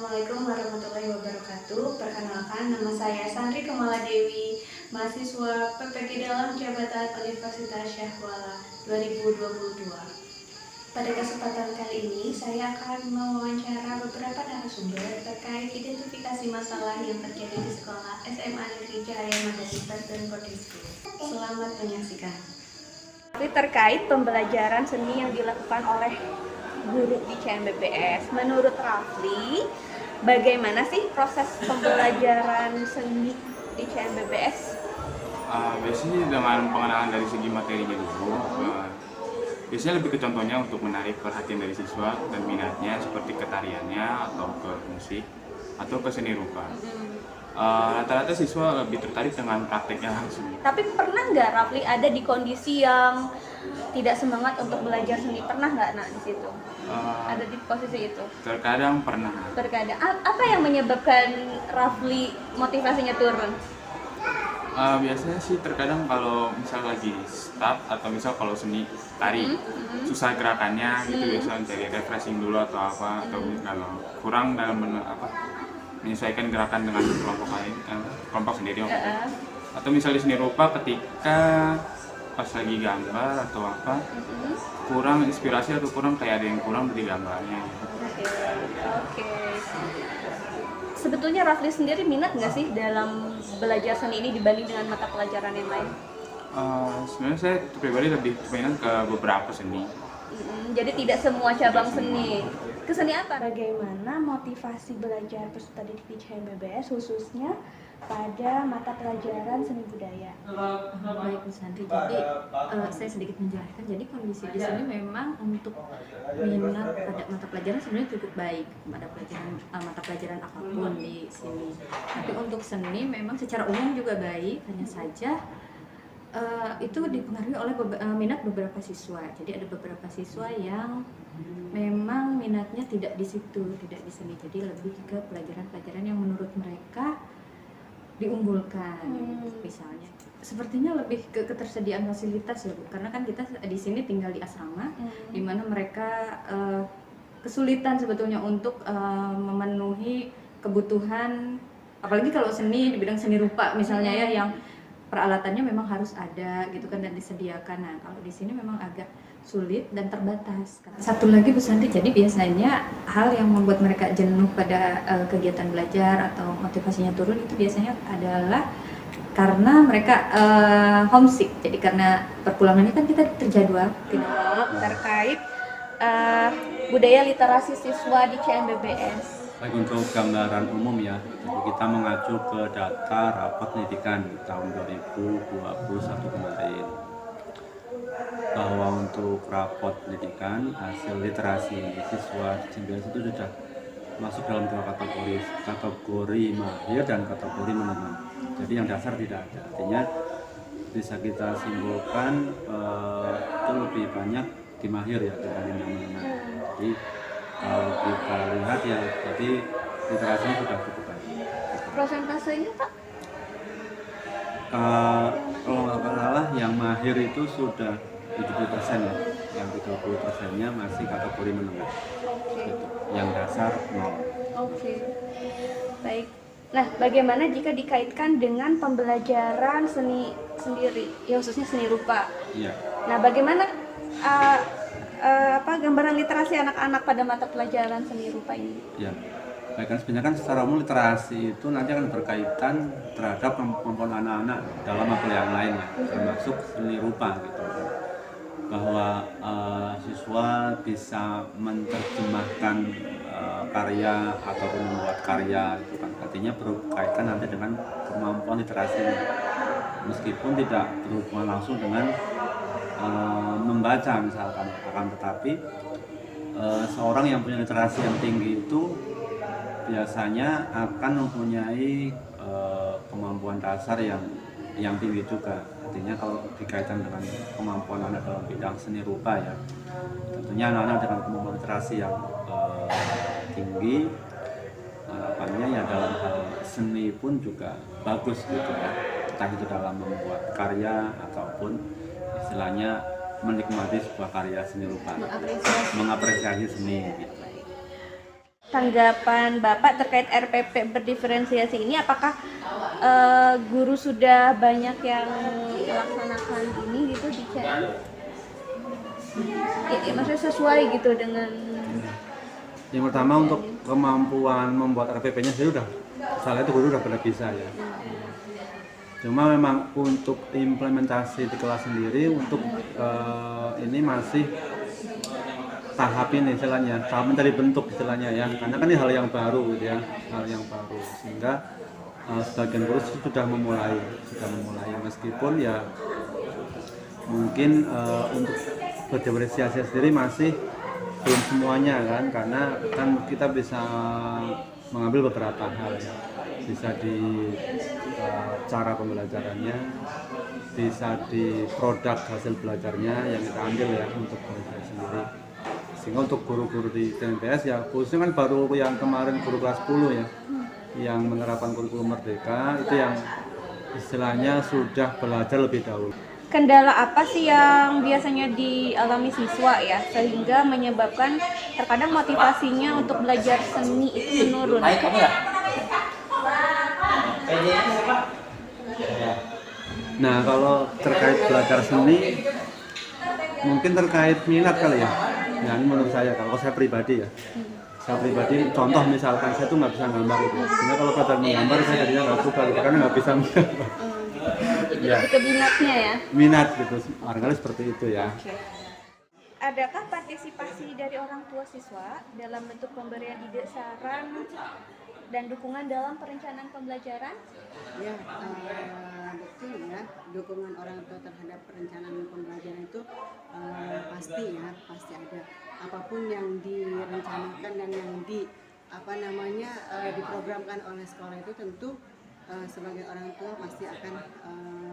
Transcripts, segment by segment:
Assalamualaikum warahmatullahi wabarakatuh. Perkenalkan, nama saya Sandri Kamala Dewi, mahasiswa PPG dalam Jabatan Universitas Syahwala 2022. Pada kesempatan kali ini, saya akan mewawancara beberapa narasumber terkait identifikasi masalah yang terjadi di sekolah SMA Negeri Cahaya Madani dan Boarding School. Selamat menyaksikan. Terkait pembelajaran seni yang dilakukan oleh guru di CMBPS, menurut Rafli, bagaimana sih proses pembelajaran seni di CMBPS? Biasanya dengan pengenalan dari segi materinya dulu. Biasanya lebih ke contohnya untuk menarik perhatian dari siswa dan minatnya seperti ketariannya atau ke musik atau ke seni rupa. Rata-rata siswa lebih tertarik dengan prakteknya langsung. Tapi pernah nggak Rafli ada di kondisi yang tidak semangat untuk belajar seni? Pernah nggak di situ? Ada di posisi itu? Terkadang pernah. Terkadang. Apa yang menyebabkan Rafli motivasinya turun? Biasanya sih terkadang kalau misal lagi start atau misal kalau seni tari susah gerakannya gitu, biasanya cari refreshing dulu atau apa, atau kalau kurang dalam menyesuaikan gerakan dengan kelompok lain, kelompok sendiri. Atau misalnya seni rupa ketika pas lagi gambar atau apa kurang inspirasi atau kurang kayak ada yang kurang dari gambarnya. Oke. Sebetulnya Rafli sendiri minat nggak sih dalam belajar seni ini dibanding dengan mata pelajaran yang lain? Sebenarnya saya pribadi lebih minat ke beberapa seni. Jadi tidak semua cabang seni. Keseni apa? Bagaimana motivasi belajar peserta didik di CMBPS khususnya pada mata pelajaran seni budaya? Baik Bu Sandri, jadi saya sedikit menjelaskan. Jadi kondisi di sini memang untuk minat pada mata pelajaran sebenarnya cukup baik pada mata pelajaran apapun di sini. Tapi untuk seni memang secara umum juga baik, hanya saja itu dipengaruhi oleh minat beberapa siswa. Jadi ada beberapa siswa yang memang minatnya tidak di situ, tidak di seni. Jadi lebih ke pelajaran-pelajaran yang menurut mereka diunggulkan. Misalnya sepertinya lebih ke ketersediaan fasilitas ya Bu, karena kan kita di sini tinggal di asrama, di mana mereka kesulitan sebetulnya untuk memenuhi kebutuhan, apalagi kalau seni di bidang seni rupa misalnya ya, yang peralatannya memang harus ada gitu kan dan disediakan. Nah kalau di sini memang agak sulit dan terbatas. Satu lagi Bu Sandri, jadi biasanya hal yang membuat mereka jenuh pada kegiatan belajar atau motivasinya turun itu biasanya adalah karena mereka homesick. Jadi karena perpulangannya kan kita terjadwal. Terkait budaya literasi siswa di CMBPS. Baik, untuk gambaran umum ya, jadi kita mengacu ke data rapot pendidikan tahun 2021 kemarin, bahwa untuk rapot pendidikan hasil literasi siswa di CMBPS itu sudah masuk dalam dua kategori mahir dan kategori menengah. Jadi yang dasar tidak ada, artinya bisa kita simpulkan itu lebih banyak di mahir ya dibanding yang menengah. Jadi kalau kita lihat ya, jadi literasinya sudah cukup baik. Prosentasenya Pak? Kalau nggak salah yang mahir itu sudah 70% ya, yang 30%-nya masih kategori menengah. Gitu. Yang dasar 0. Oke. Baik. Nah, bagaimana jika dikaitkan dengan pembelajaran seni sendiri, ya khususnya seni rupa? Iya. Nah, bagaimana gambaran literasi anak-anak pada mata pelajaran seni rupa ini? Ya, baik, kan sebenarnya kan secara umum literasi itu nanti akan berkaitan terhadap kemampuan anak-anak dalam mapel yang lain ya, termasuk seni rupa gitu. Bahwa siswa bisa menerjemahkan karya ataupun membuat karya itu kan artinya berkaitan nanti dengan kemampuan literasi, meskipun tidak berhubungan langsung dengan membaca misalkan, akan tetapi seorang yang punya literasi yang tinggi itu biasanya akan mempunyai kemampuan dasar yang tinggi juga. Artinya kalau dikaitkan dengan kemampuan anak dalam bidang seni rupa ya, tentunya anak-anak dengan kemampuan literasi yang tinggi, harapannya ya dalam hal seni pun juga bagus gitu ya, entah itu dalam membuat karya ataupun istilahnya menikmati sebuah karya seni rupa, mengapresiasi seni gitu. tanggapan Bapak terkait RPP berdiferensiasi ini, apakah guru sudah banyak yang melaksanakan ini gitu di CM? Maksudnya sesuai gitu dengan Yang pertama untuk kemampuan membuat RPP-nya sendiri udah, salah itu guru udah pada bisa ya. Cuma memang untuk implementasi di kelas sendiri untuk ini masih tahap ini istilahnya, tahap mencari bentuk istilahnya ya, karena kan ini hal yang baru gitu ya, hal yang baru, sehingga sebagian guru sudah memulai meskipun ya mungkin untuk berdiferensiasi sendiri masih belum semuanya kan, karena kan kita bisa mengambil beberapa hal ya, bisa di cara pembelajarannya, bisa di produk hasil belajarnya yang kita ambil ya untuk belajar sendiri. Sehingga untuk guru-guru di TMPS ya khususnya kan baru yang kemarin guru kelas 10 ya yang menerapkan kurikulum merdeka itu yang istilahnya sudah belajar lebih dahulu. kendala apa sih yang biasanya dialami siswa ya sehingga menyebabkan terkadang motivasinya untuk belajar seni itu menurun? Nah kalau terkait belajar seni mungkin terkait minat kali ya. Nah ini menurut saya, kalau saya pribadi ya, saya pribadi contoh misalkan saya tuh nggak bisa gambar gitu, sehingga kalau belajar menggambar saya jadinya nggak suka gitu, karena nggak bisa menggambar. Ya. Itu minatnya ya. Minat gitu, barangkali seperti itu ya. Adakah partisipasi dari orang tua siswa dalam bentuk pemberian ide, saran, dan dukungan dalam perencanaan pembelajaran? Ya, betul ya. Dukungan orang tua terhadap perencanaan pembelajaran itu pasti ada. Apapun yang direncanakan dan yang diprogramkan oleh sekolah itu tentu sebagai orang tua pasti akan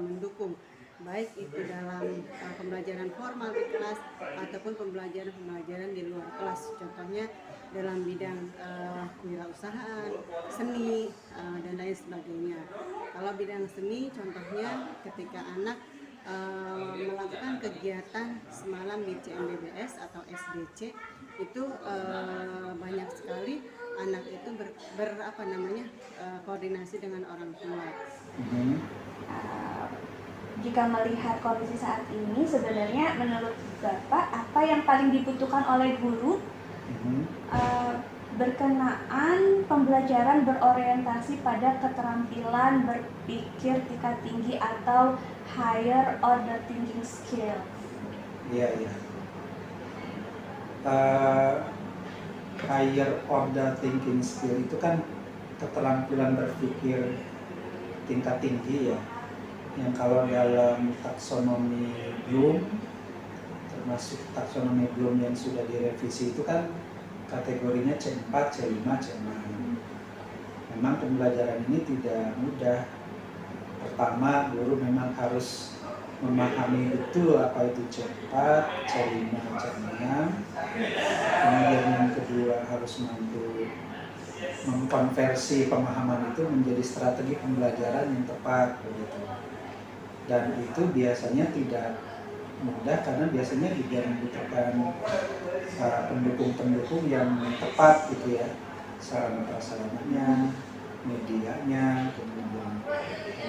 mendukung, baik itu dalam pembelajaran formal di kelas ataupun pembelajaran di luar kelas. Contohnya dalam bidang kewirausahaan, seni, dan lain sebagainya. Kalau bidang seni, contohnya ketika anak melakukan kegiatan semalam di CMBBS atau SDC, itu banyak sekali anak itu koordinasi dengan orang tua. Jika melihat kondisi saat ini, sebenarnya menurut Bapak apa yang paling dibutuhkan oleh guru berkenaan pembelajaran berorientasi pada keterampilan berpikir tingkat tinggi atau higher order thinking skill? Iya. Higher order thinking skill itu kan keterampilan berpikir tingkat tinggi ya, yang kalau dalam taksonomi Bloom, termasuk taksonomi Bloom yang sudah direvisi itu kan kategorinya C4, C5, C6. Memang pembelajaran ini tidak mudah. Pertama, guru memang harus memahami betul apa itu C4, C5, C6. Kemudian yang kedua harus mampu mengkonversi pemahaman itu menjadi strategi pembelajaran yang tepat begitu. Dan itu biasanya tidak mudah karena biasanya juga membutuhkan pendukung-pendukung yang tepat gitu ya, sarana prasarananya, medianya, kemudian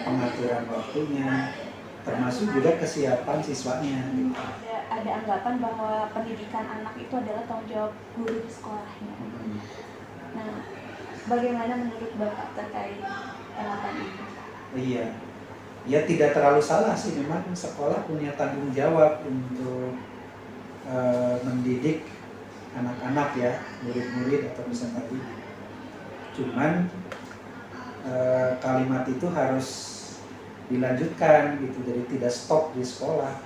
pengaturan waktunya, termasuk juga kesiapan siswanya. Gitu. Ada anggapan bahwa pendidikan anak itu adalah tanggung jawab guru di sekolahnya. Nah, bagaimana menurut Bapak terkait anggapan ini? Iya. Ya tidak terlalu salah sih, memang sekolah punya tanggung jawab untuk mendidik anak-anak ya, murid-murid atau peserta didik. Cuman kalimat itu harus dilanjutkan gitu, jadi tidak stop di sekolah.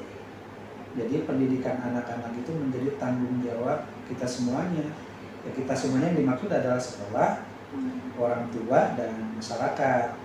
Jadi pendidikan anak-anak itu menjadi tanggung jawab kita semuanya. Ya kita semuanya yang dimaksud adalah sekolah, orang tua dan masyarakat.